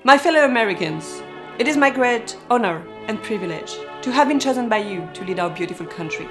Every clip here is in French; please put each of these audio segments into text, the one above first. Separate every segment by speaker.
Speaker 1: My fellow Americans, it is my great honor and privilege to have been chosen by you to lead our beautiful country.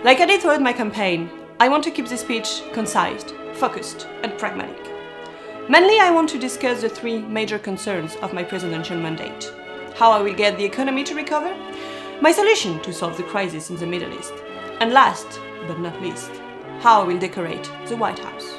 Speaker 1: Like I did throughout my campaign, I want to keep this speech concise, focused, and pragmatic. Mainly, I want to discuss the three major concerns of my presidential mandate: how I will get the economy to recover, my solution to solve the crisis in the Middle East, and last but not least, how I will decorate the White House.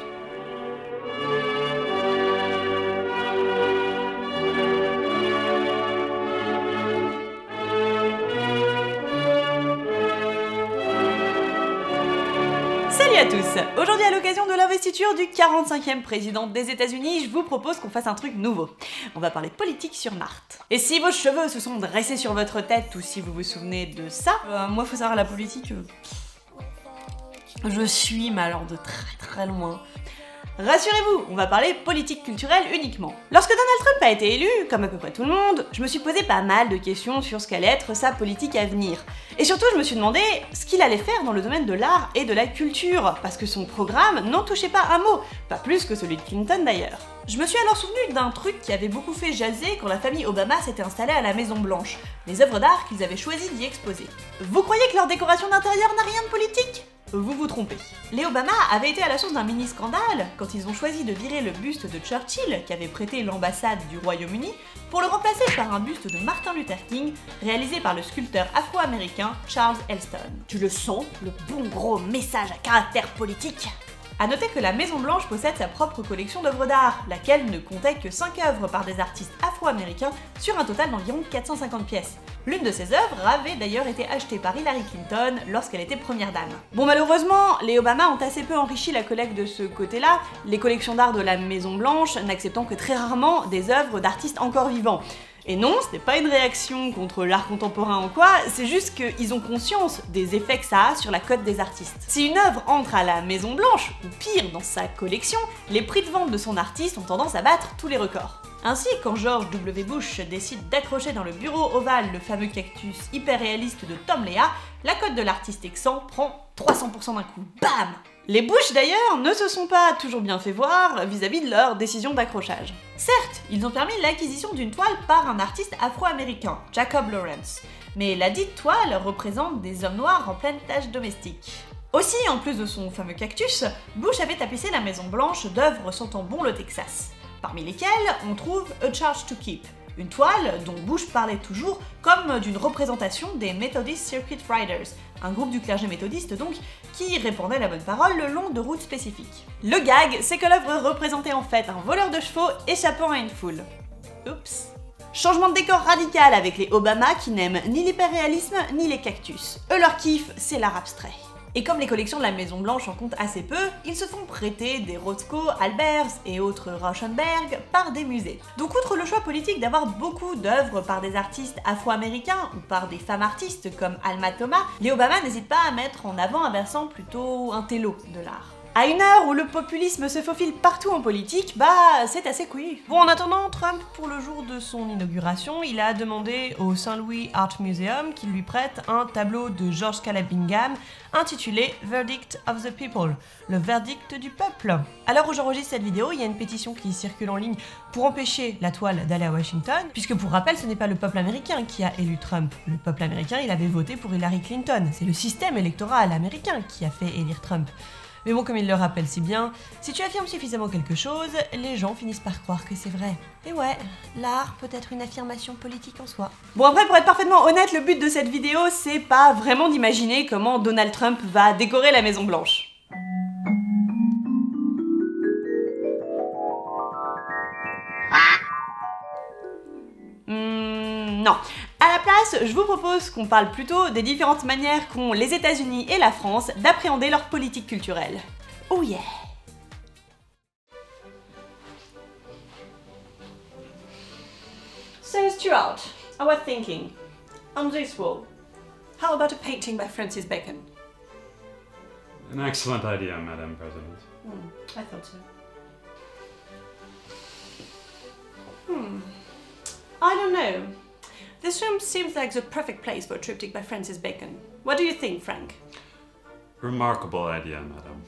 Speaker 1: Salut à tous! Aujourd'hui, à l'occasion de l'investiture du 45e président des États-Unis, je vous propose qu'on fasse un truc nouveau. On va parler politique sur Marte. Et si vos cheveux se sont dressés sur votre tête, ou si vous vous souvenez de ça, moi faut savoir, la politique, je suis, mais alors de très loin. Rassurez-vous, on va parler politique culturelle uniquement. Lorsque Donald Trump a été élu, comme à peu près tout le monde, je me suis posé pas mal de questions sur ce qu'allait être sa politique à venir. Et surtout, je me suis demandé ce qu'il allait faire dans le domaine de l'art et de la culture, parce que son programme n'en touchait pas un mot, pas plus que celui de Clinton d'ailleurs. Je me suis alors souvenu d'un truc qui avait beaucoup fait jaser quand la famille Obama s'était installée à la Maison Blanche, les œuvres d'art qu'ils avaient choisi d'y exposer. Vous croyez que leur décoration d'intérieur n'a rien de politique ? Vous vous trompez. Les Obama avaient été à la source d'un mini-scandale quand ils ont choisi de virer le buste de Churchill, qui avait prêté l'ambassade du Royaume-Uni, pour le remplacer par un buste de Martin Luther King, réalisé par le sculpteur afro-américain Charles Heston. Tu le sens, le bon gros message à caractère politique? A noter que la Maison Blanche possède sa propre collection d'œuvres d'art, laquelle ne comptait que 5 œuvres par des artistes afro-américains sur un total d'environ 450 pièces. L'une de ces œuvres avait d'ailleurs été achetée par Hillary Clinton lorsqu'elle était première dame. Bon, malheureusement, les Obama ont assez peu enrichi la collecte de ce côté-là, les collections d'art de la Maison Blanche n'acceptant que très rarement des œuvres d'artistes encore vivants. Et non, ce n'est pas une réaction contre l'art contemporain ou quoi, c'est juste qu'ils ont conscience des effets que ça a sur la cote des artistes. Si une œuvre entre à la Maison Blanche, ou pire, dans sa collection, les prix de vente de son artiste ont tendance à battre tous les records. Ainsi, quand George W. Bush décide d'accrocher dans le bureau ovale le fameux cactus hyper réaliste de Tom Lehar, la cote de l'artiste texan prend 300% d'un coup. Bam! Les Bush d'ailleurs ne se sont pas toujours bien fait voir vis-à-vis de leur décision d'accrochage. Certes, ils ont permis l'acquisition d'une toile par un artiste afro-américain, Jacob Lawrence, mais la dite toile représente des hommes noirs en pleine tâche domestique. Aussi, en plus de son fameux cactus, Bush avait tapissé la Maison Blanche d'œuvres sentant bon le Texas, parmi lesquelles on trouve A Charge to Keep, une toile dont Bush parlait toujours comme d'une représentation des Methodist Circuit Riders, un groupe du clergé méthodiste donc, qui répandait la bonne parole le long de routes spécifiques. Le gag, c'est que l'œuvre représentait en fait un voleur de chevaux échappant à une foule. Oups. Changement de décor radical avec les Obama qui n'aiment ni l'hyperréalisme ni les cactus. Eux leur kiff, c'est l'art abstrait. Et comme les collections de la Maison Blanche en comptent assez peu, ils se font prêter des Rothko, Albers et autres Rauschenberg par des musées. Donc outre le choix politique d'avoir beaucoup d'œuvres par des artistes afro-américains ou par des femmes artistes comme Alma Thomas, les Obama n'hésitent pas à mettre en avant un versant plutôt intello de l'art. À une heure où le populisme se faufile partout en politique, bah c'est assez couillu. Bon, en attendant, Trump, pour le jour de son inauguration, il a demandé au St. Louis Art Museum qu'il lui prête un tableau de George Caleb Bingham intitulé Verdict of the People, le verdict du peuple. À l'heure où j'enregistre cette vidéo, il y a une pétition qui circule en ligne pour empêcher la toile d'aller à Washington, puisque pour rappel, ce n'est pas le peuple américain qui a élu Trump. Le peuple américain, il avait voté pour Hillary Clinton. C'est le système électoral américain qui a fait élire Trump. Mais bon, comme il le rappelle si bien, si tu affirmes suffisamment quelque chose, les gens finissent par croire que c'est vrai. Et ouais, l'art peut être une affirmation politique en soi. Bon après, pour être parfaitement honnête, le but de cette vidéo, c'est pas vraiment d'imaginer comment Donald Trump va décorer la Maison Blanche. Non. À la place, je vous propose qu'on parle plutôt des différentes manières qu'ont les États-Unis et la France d'appréhender leur politique culturelle. Oh yeah! So Stuart, I was thinking, on this wall, how about a painting by Francis Bacon?
Speaker 2: An excellent idea, Madam President.
Speaker 1: I thought so. I don't know. This room seems like the perfect place for a triptych by Francis Bacon. What do you think, Frank?
Speaker 2: Remarkable idea, Madam.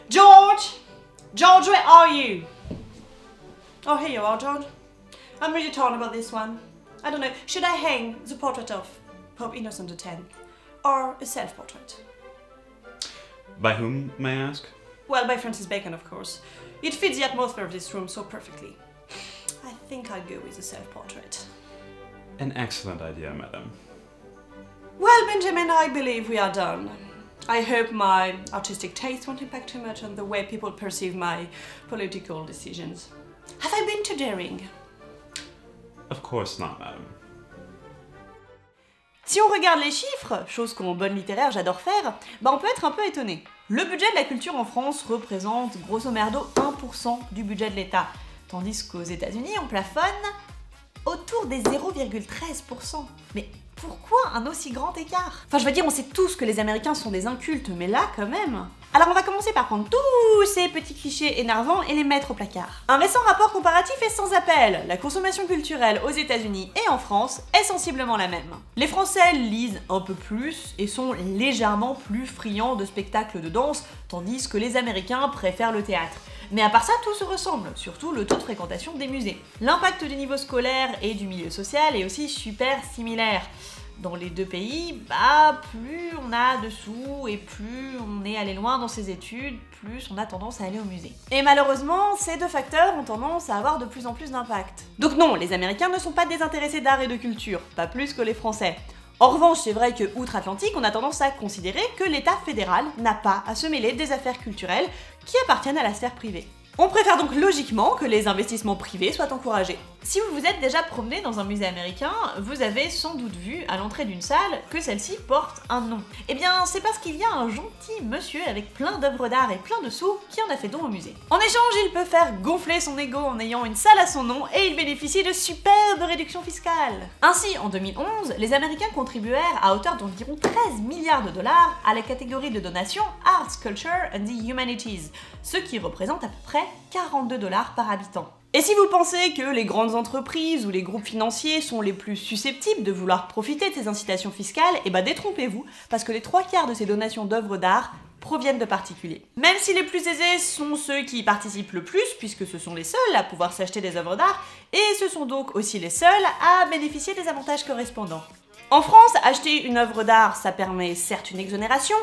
Speaker 1: George! George, where are you? Oh, here you are, John. I'm really torn about this one. I don't know, should I hang the portrait of Pope Innocent X or a self-portrait?
Speaker 2: By whom, may I ask?
Speaker 1: Well, by Francis Bacon, of course. It fits the atmosphere of this room so perfectly. I think I'll go with the self-portrait.
Speaker 2: An excellent idea, madam.
Speaker 1: Well, Benjamin, I believe we are done. I hope my artistic taste won't impact too much on the way people perceive my political decisions. Have I been too daring?
Speaker 2: Of course not, madam.
Speaker 1: Si on regarde les chiffres, chose qu'en bonne littéraire j'adore faire, on peut être un peu étonné. Le budget de la culture en France représente grosso merdo 1% du budget de l'État, tandis qu'aux États-Unis on plafonne autour des 0,13%. Mais pourquoi un aussi grand écart? Enfin, je veux dire, on sait tous que les Américains sont des incultes, mais là, quand même. Alors on va commencer par prendre tous ces petits clichés énervants et les mettre au placard. Un récent rapport comparatif est sans appel. La consommation culturelle aux États-Unis et en France est sensiblement la même. Les Français lisent un peu plus et sont légèrement plus friands de spectacles de danse, tandis que les Américains préfèrent le théâtre. Mais à part ça, tout se ressemble, surtout le taux de fréquentation des musées. L'impact du niveau scolaire et du milieu social est aussi super similaire. Dans les deux pays, plus on a de sous et plus on est allé loin dans ses études, plus on a tendance à aller au musée. Et malheureusement, ces deux facteurs ont tendance à avoir de plus en plus d'impact. Donc non, les Américains ne sont pas désintéressés d'art et de culture, pas plus que les Français. En revanche, c'est vrai que outre-Atlantique, on a tendance à considérer que l'État fédéral n'a pas à se mêler des affaires culturelles qui appartiennent à la sphère privée. On préfère donc logiquement que les investissements privés soient encouragés. Si vous vous êtes déjà promené dans un musée américain, vous avez sans doute vu à l'entrée d'une salle que celle-ci porte un nom. Eh bien, c'est parce qu'il y a un gentil monsieur avec plein d'œuvres d'art et plein de sous qui en a fait don au musée. En échange, il peut faire gonfler son ego en ayant une salle à son nom et il bénéficie de superbes réductions fiscales. Ainsi, en 2011, les Américains contribuèrent à hauteur d'environ 13 milliards de dollars à la catégorie de donation Arts, Culture and the Humanities, ce qui représente à peu près 42 $ par habitant. Et si vous pensez que les grandes entreprises ou les groupes financiers sont les plus susceptibles de vouloir profiter de ces incitations fiscales, détrompez-vous, parce que les 3/4 de ces donations d'œuvres d'art proviennent de particuliers. Même si les plus aisés sont ceux qui y participent le plus, puisque ce sont les seuls à pouvoir s'acheter des œuvres d'art, et ce sont donc aussi les seuls à bénéficier des avantages correspondants. En France, acheter une œuvre d'art, ça permet certes une exonération,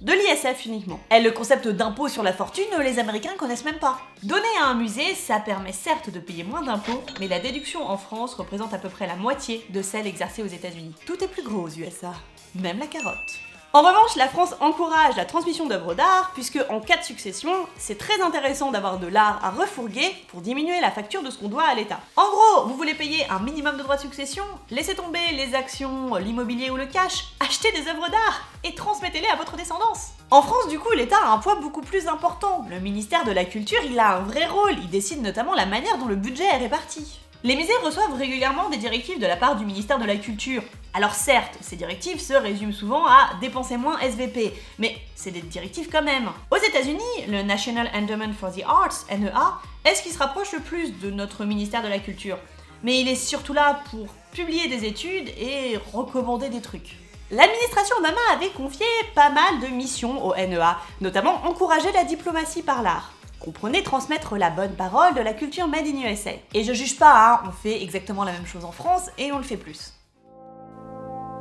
Speaker 1: de l'ISF uniquement. Et le concept d'impôt sur la fortune, les Américains connaissent même pas. Donner à un musée, ça permet certes de payer moins d'impôts, mais la déduction en France représente à peu près la moitié de celle exercée aux États-Unis. Tout est plus gros aux USA, même la carotte. En revanche, la France encourage la transmission d'œuvres d'art, puisque en cas de succession, c'est très intéressant d'avoir de l'art à refourguer pour diminuer la facture de ce qu'on doit à l'État. En gros, vous voulez payer un minimum de droits de succession, laissez tomber les actions, l'immobilier ou le cash, achetez des œuvres d'art et transmettez-les à votre descendance. En France, du coup, l'État a un poids beaucoup plus important. Le ministère de la Culture, il a un vrai rôle, il décide notamment la manière dont le budget est réparti. Les musées reçoivent régulièrement des directives de la part du ministère de la Culture. Alors certes, ces directives se résument souvent à dépenser moins SVP, mais c'est des directives quand même. Aux États-Unis, le National Endowment for the Arts, NEA, est ce qui se rapproche le plus de notre ministère de la Culture. Mais il est surtout là pour publier des études et recommander des trucs. L'administration Obama avait confié pas mal de missions au NEA, notamment encourager la diplomatie par l'art. Comprenez transmettre la bonne parole de la culture made in USA. Et je juge pas, on fait exactement la même chose en France et on le fait plus.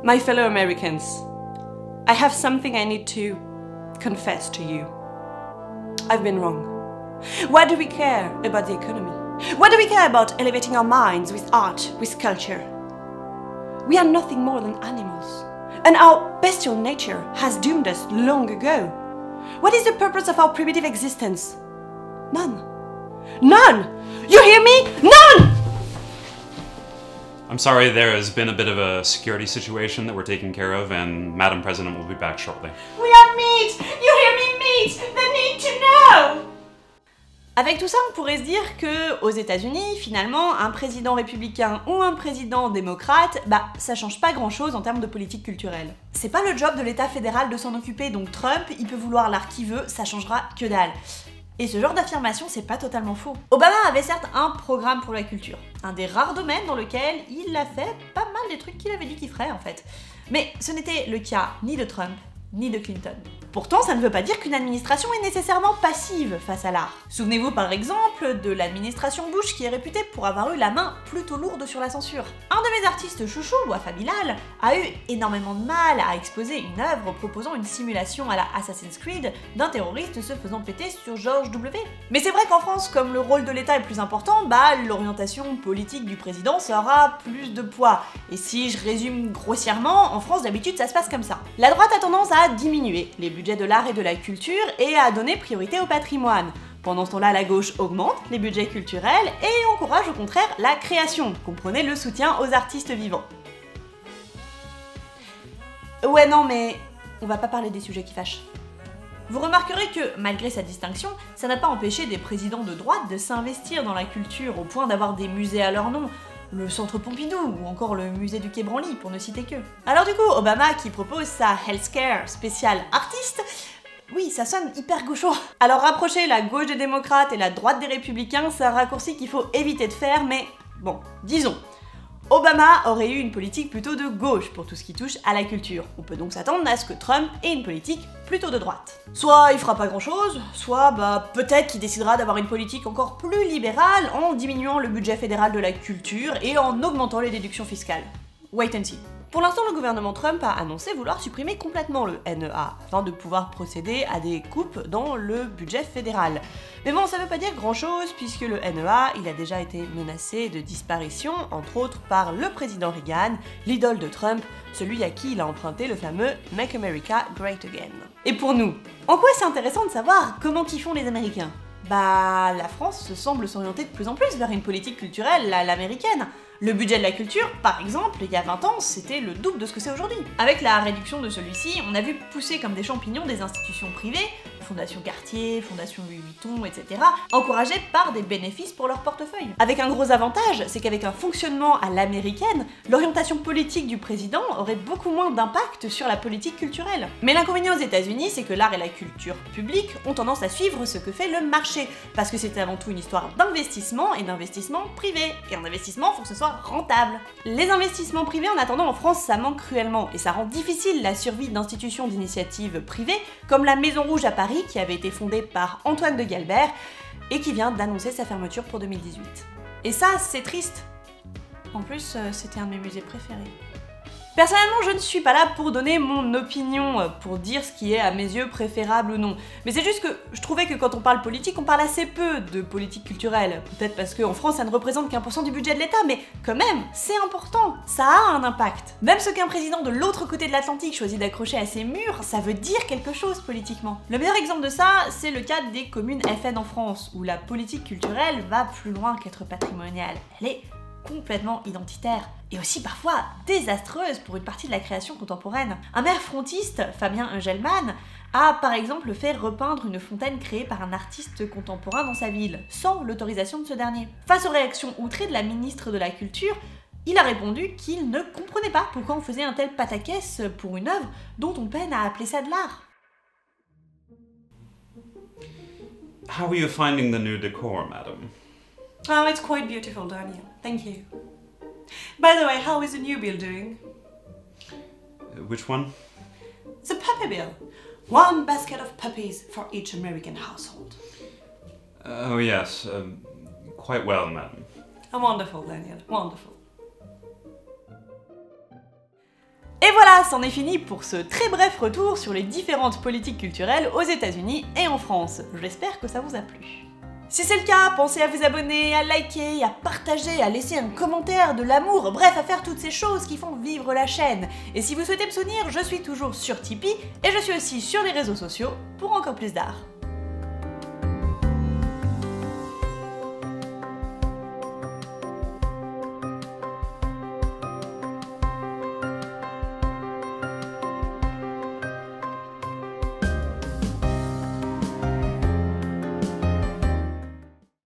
Speaker 1: My fellow Americans, I have something I need to confess to you. I've been wrong. Why do we care about the economy? Why do we care about elevating our minds with art, with culture? We are nothing more than animals, and our bestial nature has doomed us long ago. What is the purpose of our primitive existence? None. None! You hear me? None!
Speaker 2: I'm sorry, there has been a bit of a security situation that we're taking care of, and Madam President will be back shortly.
Speaker 1: We are meat! You hear me, meat? They need to know! Avec tout ça, on pourrait se dire que aux États-Unis, finalement, un président républicain ou un président démocrate, ça change pas grand-chose en termes de politique culturelle. C'est pas le job de l'État fédéral de s'en occuper, donc Trump, il peut vouloir l'art qu'il veut, ça changera que dalle. Et ce genre d'affirmation, c'est pas totalement faux. Obama avait certes un programme pour la culture, un des rares domaines dans lequel il a fait pas mal des trucs qu'il avait dit qu'il ferait en fait. Mais ce n'était le cas ni de Trump, ni de Clinton. Pourtant, ça ne veut pas dire qu'une administration est nécessairement passive face à l'art. Souvenez-vous par exemple de l'administration Bush qui est réputée pour avoir eu la main plutôt lourde sur la censure. Un de mes artistes chouchous, Wafa Bilal, a eu énormément de mal à exposer une œuvre proposant une simulation à la Assassin's Creed d'un terroriste se faisant péter sur George W. Mais c'est vrai qu'en France, comme le rôle de l'État est plus important, l'orientation politique du président aura plus de poids. Et si je résume grossièrement, en France d'habitude ça se passe comme ça. La droite a tendance à diminuer les budgets de l'art et de la culture et à donner priorité au patrimoine. Pendant ce temps-là, la gauche augmente les budgets culturels et encourage au contraire la création, comprenez le soutien aux artistes vivants. Ouais non mais on va pas parler des sujets qui fâchent. Vous remarquerez que, malgré sa distinction, ça n'a pas empêché des présidents de droite de s'investir dans la culture au point d'avoir des musées à leur nom, le Centre Pompidou ou encore le musée du Quai Branly pour ne citer que. Alors du coup, Obama qui propose sa healthcare spéciale artiste, oui, ça sonne hyper gaucho. Alors rapprocher la gauche des démocrates et la droite des républicains, c'est un raccourci qu'il faut éviter de faire, mais bon, disons. Obama aurait eu une politique plutôt de gauche pour tout ce qui touche à la culture. On peut donc s'attendre à ce que Trump ait une politique plutôt de droite. Soit il fera pas grand chose, soit peut-être qu'il décidera d'avoir une politique encore plus libérale en diminuant le budget fédéral de la culture et en augmentant les déductions fiscales. Wait and see. Pour l'instant, le gouvernement Trump a annoncé vouloir supprimer complètement le NEA, afin de pouvoir procéder à des coupes dans le budget fédéral. Mais bon, ça veut pas dire grand chose, puisque le NEA, il a déjà été menacé de disparition, entre autres par le président Reagan, l'idole de Trump, celui à qui il a emprunté le fameux « Make America Great Again ». Et pour nous, en quoi c'est intéressant de savoir comment qu'ils font les Américains ? La France semble s'orienter de plus en plus vers une politique culturelle à l'américaine. Le budget de la culture, par exemple, il y a 20 ans, c'était le double de ce que c'est aujourd'hui. Avec la réduction de celui-ci, on a vu pousser comme des champignons des institutions privées, Fondation Cartier, Fondation Louis Vuitton, etc., encouragées par des bénéfices pour leur portefeuille. Avec un gros avantage, c'est qu'avec un fonctionnement à l'américaine, l'orientation politique du président aurait beaucoup moins d'impact sur la politique culturelle. Mais l'inconvénient aux États-Unis, c'est que l'art et la culture publique ont tendance à suivre ce que fait le marché, parce que c'est avant tout une histoire d'investissement et d'investissement privé. Et un investissement, faut que ce soit rentable. Les investissements privés, en attendant, en France, ça manque cruellement, et ça rend difficile la survie d'institutions d'initiatives privées, comme la Maison Rouge à Paris, qui avait été fondée par Antoine de Galbert, et qui vient d'annoncer sa fermeture pour 2018. Et ça, c'est triste. En plus, c'était un de mes musées préférés. Personnellement, je ne suis pas là pour donner mon opinion, pour dire ce qui est à mes yeux préférable ou non. Mais c'est juste que je trouvais que quand on parle politique, on parle assez peu de politique culturelle. Peut-être parce qu'en France, ça ne représente qu'1% du budget de l'État, mais quand même, c'est important, ça a un impact. Même ce qu'un président de l'autre côté de l'Atlantique choisit d'accrocher à ses murs, ça veut dire quelque chose politiquement. Le meilleur exemple de ça, c'est le cas des communes FN en France, où la politique culturelle va plus loin qu'être patrimoniale. Elle est complètement identitaire, et aussi parfois désastreuse pour une partie de la création contemporaine. Un maire frontiste, Fabien Engelmann, a par exemple fait repeindre une fontaine créée par un artiste contemporain dans sa ville, sans l'autorisation de ce dernier. Face aux réactions outrées de la ministre de la Culture, il a répondu qu'il ne comprenait pas pourquoi on faisait un tel pataquès pour une œuvre dont on peine à appeler ça de l'art.
Speaker 2: How are you finding the new decor, madam?
Speaker 1: Oh, it's quite beautiful, Daniel. Thank you. By the way, how is the new bill doing?
Speaker 2: Which one?
Speaker 1: The puppy bill. 1 basket of puppies for each American household.
Speaker 2: Oh yes, quite well, madam.
Speaker 1: Wonderful, Daniel. Wonderful. Et voilà, c'en est fini pour ce très bref retour sur les différentes politiques culturelles aux États-Unis et en France. J'espère que ça vous a plu. Si c'est le cas, pensez à vous abonner, à liker, à partager, à laisser un commentaire, de l'amour, bref, à faire toutes ces choses qui font vivre la chaîne. Et si vous souhaitez me soutenir, je suis toujours sur Tipeee et je suis aussi sur les réseaux sociaux pour encore plus d'art.